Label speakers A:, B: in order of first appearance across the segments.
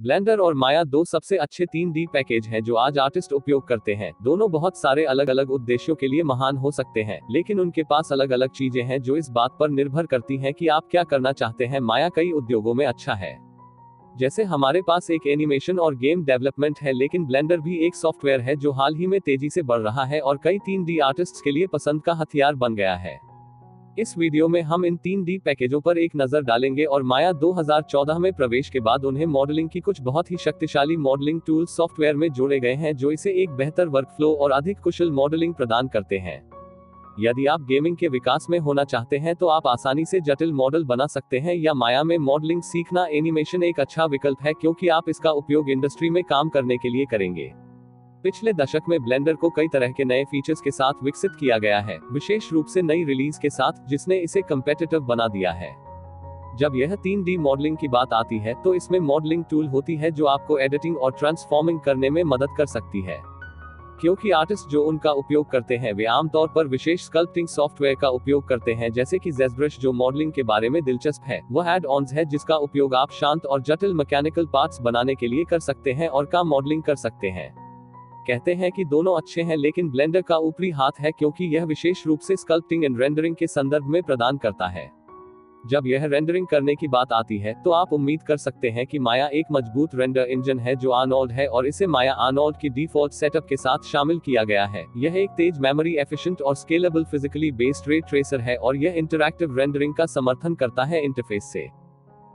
A: Blender और माया दो सबसे अच्छे 3D पैकेज हैं जो आज आर्टिस्ट उपयोग करते हैं। दोनों बहुत सारे अलग अलग उद्देश्यों के लिए महान हो सकते हैं, लेकिन उनके पास अलग अलग चीजें हैं जो इस बात पर निर्भर करती हैं कि आप क्या करना चाहते हैं। माया कई उद्योगों में अच्छा है, जैसे हमारे पास एक एनिमेशन और गेम डेवलपमेंट है, लेकिन ब्लेंडर भी एक सॉफ्टवेयर है जो हाल ही में तेजी से बढ़ रहा है और कई 3D आर्टिस्ट्स के लिए पसंद का हथियार बन गया है। इस वीडियो में हम इन 3D पैकेजों पर एक नजर डालेंगे और माया 2014 में प्रवेश के बाद उन्हें मॉडलिंग की कुछ बहुत ही शक्तिशाली मॉडलिंग टूल्स सॉफ्टवेयर में जोड़े गए हैं जो इसे एक बेहतर वर्कफ्लो और अधिक कुशल मॉडलिंग प्रदान करते हैं। यदि आप गेमिंग के विकास में होना चाहते हैं तो आप आसानी से जटिल मॉडल बना सकते हैं, या माया में मॉडलिंग सीखना एनिमेशन एक अच्छा विकल्प है क्योंकि आप इसका उपयोग इंडस्ट्री में काम करने के लिए करेंगे। पिछले दशक में ब्लेंडर को कई तरह के नए फीचर्स के साथ विकसित किया गया है, विशेष रूप से नई रिलीज के साथ, जिसने इसे कम्पेटिटिव बना दिया है। जब यह 3D मॉडलिंग की बात आती है तो इसमें मॉडलिंग टूल होती है जो आपको एडिटिंग और ट्रांसफॉर्मिंग करने में मदद कर सकती है। क्योंकि आर्टिस्ट जो उनका उपयोग करते हैं वे आमतौर पर विशेष स्कल्पटिंग सॉफ्टवेयर का उपयोग करते हैं, जैसे कि जेस्ब्रश जो मॉडलिंग के बारे में दिलचस्प है। वह एड-ऑन्स है जिसका उपयोग आप शांत और जटिल मैकेनिकल पार्ट्स बनाने के लिए कर सकते हैं और का मॉडलिंग कर सकते हैं। कहते हैं कि दोनों अच्छे हैं, लेकिन ब्लेंडर का ऊपरी हाथ है क्योंकि यह विशेष रूप से स्कल्पटिंग एंड रेंडरिंग के संदर्भ में प्रदान करता है। जब यह रेंडरिंग करने की बात आती है तो आप उम्मीद कर सकते हैं कि माया एक मजबूत रेंडर इंजन है जो आर्नोल्ड है और इसे माया आर्नोल्ड की डिफॉल्ट सेटअप के साथ शामिल किया गया है। यह एक तेज मेमोरी एफिशिएंट और स्केलेबल फिजिकली बेस्ड रे ट्रेसर है और यह इंटरैक्टिव रेंडरिंग का समर्थन करता है इंटरफेस से।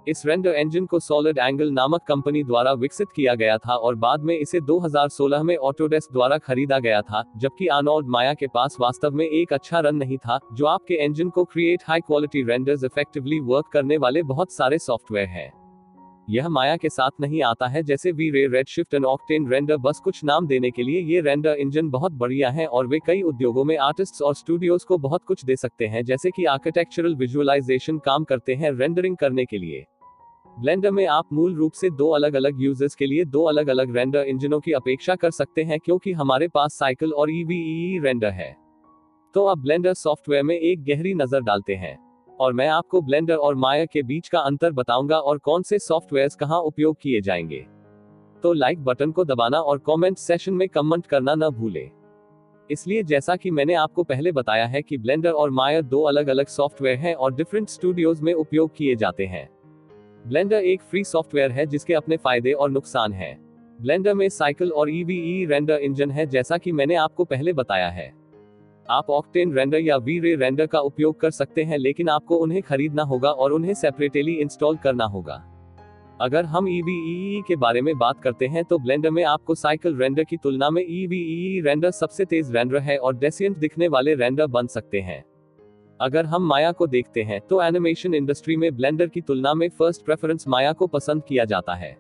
A: इस रेंडर इंजन को सॉलिड एंगल नामक कंपनी द्वारा विकसित किया गया था और बाद में इसे 2016 में ऑटोडेस्क द्वारा खरीदा गया था, जबकि आर्नोल्ड माया के पास वास्तव में एक अच्छा रन नहीं था जो आपके इंजन को create high quality renders effectively work करने वाले बहुत सारे सॉफ्टवेयर हैं। यह माया के साथ नहीं आता है, जैसे वी-रे, रेडशिफ्ट एंड ऑक्टेन रेंडर, बस कुछ नाम देने के लिए। ये रेंडर इंजन बहुत बढ़िया हैं और वे कई उद्योगों में आर्टिस्ट्स और स्टूडियोज को बहुत कुछ दे सकते हैं, जैसे कि आर्किटेक्चरल विजुअलाइजेशन काम करते हैं रेंडरिंग करने के लिए। ब्लेंडर में आप मूल रूप से दो अलग अलग यूजर्स के लिए दो अलग अलग रेंडर इंजनों की अपेक्षा कर सकते हैं, क्योंकि हमारे पास साइकिल और ईवीई रेंडर है। तो अब ब्लेंडर सॉफ्टवेयर में एक गहरी नजर डालते हैं और मैं आपको ब्लेंडर और माया के बीच का अंतर बताऊंगा और कौन से सॉफ्टवेयर्स कहां उपयोग किए जाएंगे। तो लाइक बटन को दबाना और कमेंट सेशन में कमेंट करना न भूलें। इसलिए जैसा कि मैंने आपको पहले बताया है कि ब्लेंडर और माया दो अलग अलग सॉफ्टवेयर हैं और डिफरेंट स्टूडियोज में उपयोग किए जाते हैं। ब्लेंडर एक फ्री सॉफ्टवेयर है जिसके अपने फायदे और नुकसान हैं। ब्लेंडर में साइकिल और ईवीई रेंडर इंजन है, जैसा कि मैंने आपको पहले बताया है। आप ऑक्टेन रेंडर या वी-रे रेंडर का उपयोग कर सकते हैं, लेकिन आपको उन्हें खरीदना होगा और उन्हें सेपरेटली इंस्टॉल करना होगा। अगर हम ईवीई के बारे में बात करते हैं तो ब्लेंडर में आपको साइकिल रेंडर की तुलना में ईवीई रेंडर सबसे तेज रेंडर है और डेसिएंट दिखने वाले रेंडर बन सकते हैं। अगर हम माया को देखते हैं तो एनिमेशन इंडस्ट्री में ब्लेंडर की तुलना में फर्स्ट प्रेफरेंस माया को पसंद किया जाता है।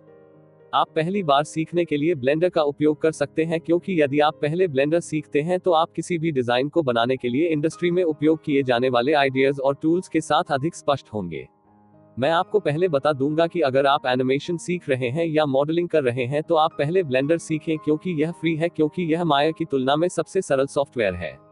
A: आप पहली बार सीखने के लिए ब्लेंडर का उपयोग कर सकते हैं, क्योंकि यदि आप पहले ब्लेंडर सीखते हैं तो आप किसी भी डिजाइन को बनाने के लिए इंडस्ट्री में उपयोग किए जाने वाले आइडियाज और टूल्स के साथ अधिक स्पष्ट होंगे। मैं आपको पहले बता दूंगा कि अगर आप एनिमेशन सीख रहे हैं या मॉडलिंग कर रहे हैं तो आप पहले ब्लेंडर सीखें, क्योंकि यह फ्री है, क्योंकि यह माया की तुलना में सबसे सरल सॉफ्टवेयर है।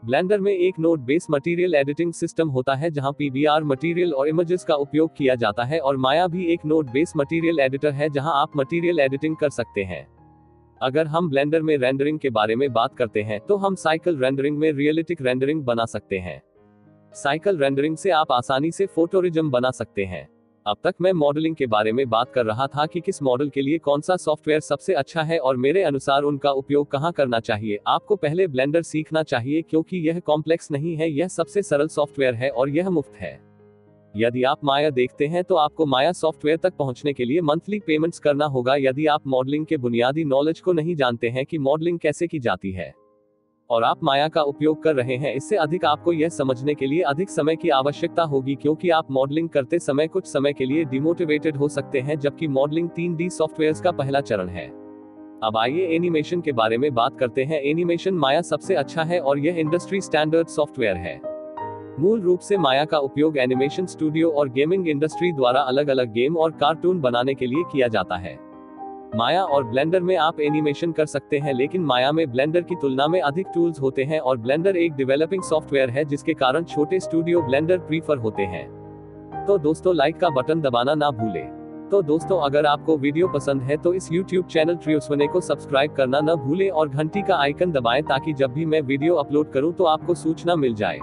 A: ब्लेंडर में एक node base material editing system होता है जहां पीबीआर मटेरियल और इमेजेस का उपयोग किया जाता है, और माया भी एक नोड बेस मटेरियल एडिटर है जहां आप मटेरियल एडिटिंग कर सकते हैं। अगर हम ब्लेंडर में रेंडरिंग के बारे में बात करते हैं तो हम साइकिल रेंडरिंग में रियलिस्टिक रेंडरिंग बना सकते हैं। साइकिल रेंडरिंग से आप आसानी से फोटोरिज्म बना सकते हैं। अब तक मैं मॉडलिंग के बारे में बात कर रहा था कि किस मॉडल के लिए कौन सा सॉफ्टवेयर सबसे अच्छा है और मेरे अनुसार उनका उपयोग कहां करना चाहिए। आपको पहले ब्लेंडर सीखना चाहिए क्योंकि यह कॉम्प्लेक्स नहीं है, यह सबसे सरल सॉफ्टवेयर है और यह मुफ्त है। यदि आप माया देखते हैं तो आपको माया सॉफ्टवेयर तक पहुंचने के लिए मंथली पेमेंट्स करना होगा यदि आप मॉडलिंग के बुनियादी नॉलेज को नहीं जानते हैं कि मॉडलिंग कैसे की जाती है और आप माया का उपयोग कर रहे हैं। इससे अधिक आपको यह समझने के लिए अधिक समय की आवश्यकता होगी, क्योंकि आप मॉडलिंग करते समय कुछ समय के लिए डिमोटिवेटेड हो सकते हैं, जबकि मॉडलिंग 3D सॉफ्टवेयर्स का पहला चरण है। अब आइए एनिमेशन के बारे में बात करते हैं। एनिमेशन माया सबसे अच्छा है और यह इंडस्ट्री स्टैंडर्ड सॉफ्टवेयर है। मूल रूप से माया का उपयोग एनिमेशन स्टूडियो और गेमिंग इंडस्ट्री द्वारा अलग अलग गेम और कार्टून बनाने के लिए किया जाता है। माया और ब्लेंडर में आप एनिमेशन कर सकते हैं, लेकिन माया में ब्लेंडर की तुलना में अधिक टूल्स होते हैं और ब्लेंडर एक डेवलपिंग सॉफ्टवेयर है, जिसके कारण छोटे स्टूडियो ब्लेंडर प्रीफर होते हैं। तो दोस्तों, लाइक का बटन दबाना ना भूलें। तो दोस्तों, अगर आपको वीडियो पसंद है तो इस YouTube चैनल ट्रियोसवने को सब्सक्राइब करना न भूलें और घंटी का आइकन दबाएं ताकि जब भी मैं वीडियो अपलोड करूं तो आपको सूचना मिल जाए।